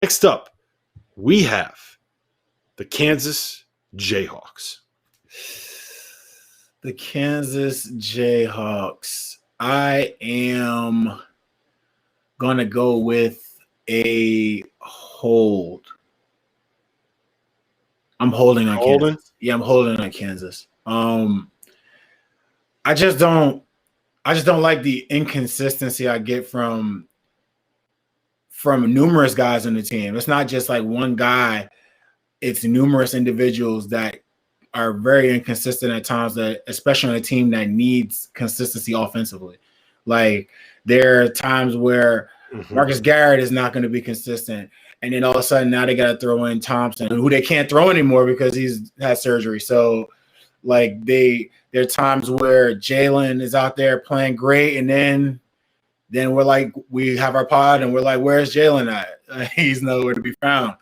Next up, we have the Kansas Jayhawks. The Kansas Jayhawks. I am going to go with a hold. I'm holding on Kansas. Yeah, I'm holding on Kansas. I just don't like the inconsistency I get from numerous guys on the team. It's not just like one guy. It's numerous individuals that are very inconsistent at times, that especially on a team that needs consistency offensively. Like there are times where Marcus Garrett is not going to be consistent. And then all of a sudden now they got to throw in Thompson, who they can't throw anymore because he's had surgery. So like there are times where Jalen is out there playing great, and then we're like, we have our pod and we're like, where's Jalen at? He's nowhere to be found.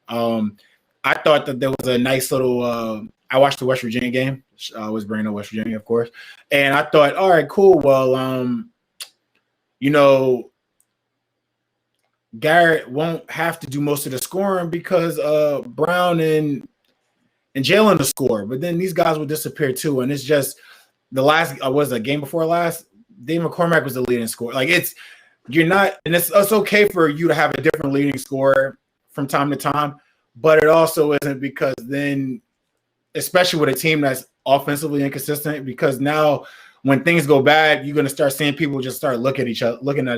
I thought that there was a nice little I watched the West Virginia game. I was bringing up West Virginia, of course. And I thought, all right, cool. Well, Garrett won't have to do most of the scoring because Brown and Jalen to score. But then these guys will disappear too. And it's just the last was a game before last. Dave McCormick was the leading scorer. Like it's okay for you to have a different leading scorer from time to time, but it also isn't, because then, especially with a team that's offensively inconsistent, because now when things go bad, you're going to start seeing people just start looking at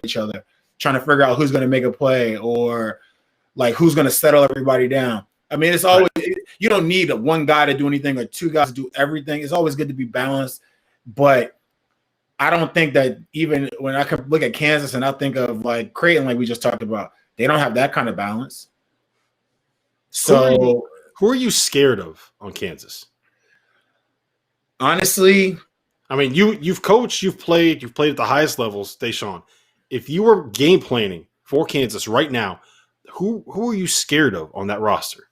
each other, trying to figure out who's going to make a play or like who's going to settle everybody down. I mean, it's always you don't need one guy to do anything or two guys to do everything. It's always good to be balanced, but I don't think that even when I can look at Kansas and I think of like Creighton, like we just talked about, they don't have that kind of balance. So who are you scared of on Kansas? Honestly, I mean, you've coached, you've played at the highest levels, Da'Sean. If you were game planning for Kansas right now, who are you scared of on that roster?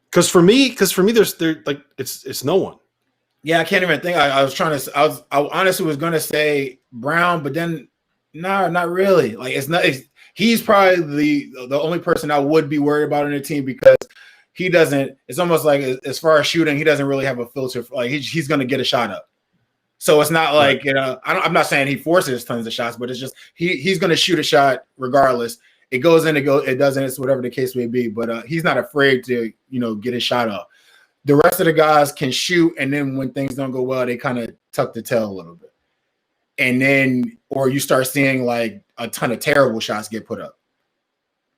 Because for me, there's like it's no one. Yeah, I can't even think. I honestly was gonna say Brown, but then no, not really. Like he's probably the only person I would be worried about on the team, because he doesn't. It's almost like as far as shooting, he doesn't really have a filter. Like he's gonna get a shot up. So it's not like I'm not saying he forces tons of shots, but it's just he's gonna shoot a shot regardless. It goes in, it doesn't. It's whatever the case may be. But he's not afraid to get his shot up. The rest of the guys can shoot, and then when things don't go well, they kind of tuck the tail a little bit. And then, or you start seeing like a ton of terrible shots get put up.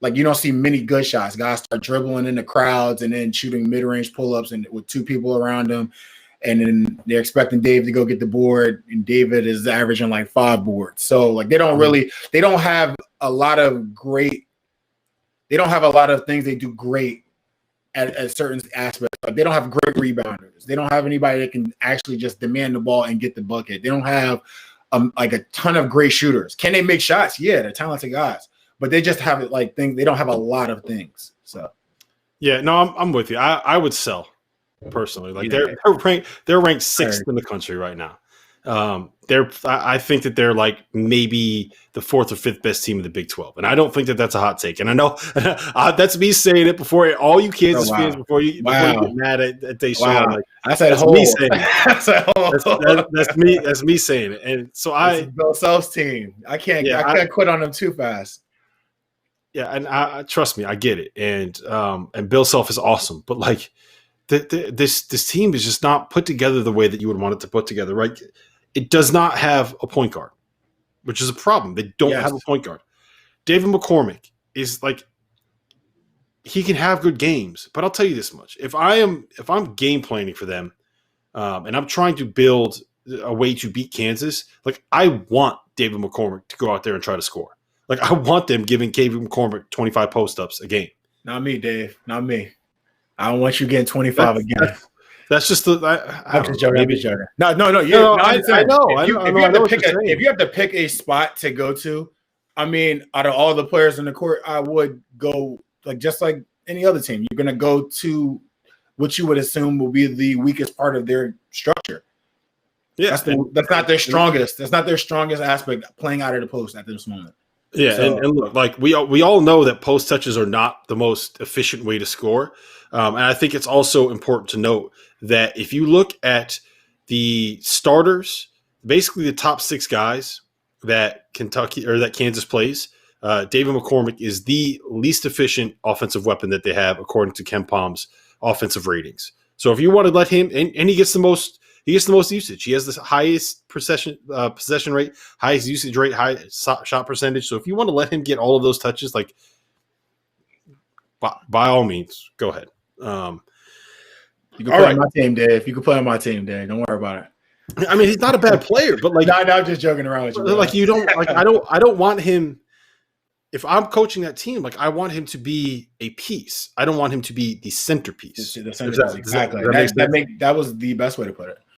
Like you don't see many good shots. Guys start dribbling in the crowds and then shooting mid-range pull-ups and with two people around them. And then they're expecting Dave to go get the board, and David is averaging like 5 boards. So like they don't have a lot of things they do great at certain aspects. Like they don't have great rebounders. They don't have anybody that can actually just demand the ball and get the bucket. They don't have like a ton of great shooters. Can they make shots? Yeah, they're talented guys, but they just have like things. They don't have a lot of things. So yeah, no, I'm with you. I would sell personally. Like they're ranked 6th in the country right now. I think that they're like maybe the 4th or 5th best team in the Big 12, and I don't think that that's a hot take. And I know that's me saying it before all you Kansas fans before you get mad at Da'Sean. Wow. Like, that's me saying it. That's me saying it. And so Bill Self's team. I can't quit on them too fast. Yeah, and trust me, I get it. And Bill Self is awesome, but like this team is just not put together the way that you would want it to put together, right? It does not have a point guard, which is a problem. They don't have a point guard. David McCormick is like, he can have good games, but I'll tell you this much: if I'm game planning for them, and I'm trying to build a way to beat Kansas, like I want David McCormick to go out there and try to score. Like I want them giving David McCormick 25 post-ups a game. Not me, Dave. Not me. I don't want you getting 25 again. That's just the. I'm just joking. No. I know. If you have to pick a spot to go to, I mean, out of all the players in the court, I would go just like any other team. You're going to go to what you would assume will be the weakest part of their structure. Yeah, that's not their strongest. That's not their strongest aspect, playing out of the post at this moment. Yeah, So and look, like we all know that post touches are not the most efficient way to score, and I think it's also important to note that if you look at the starters, basically the top 6 guys that Kentucky or that Kansas plays, David McCormick is the least efficient offensive weapon that they have according to Ken Palm's offensive ratings. So if you want to let him, and he gets the most. He gets the most usage. He has the highest possession rate, highest usage rate, high shot percentage. So if you want to let him get all of those touches, like by all means, go ahead. you can play on my team, Dave. You can play on my team, Dave. Don't worry about it. I mean, he's not a bad player, but like, no, I'm just joking around with you. Bro. Like you don't like. I don't want him. If I'm coaching that team, like I want him to be a piece. I don't want him to be the centerpiece. The centerpiece, exactly. That was the best way to put it.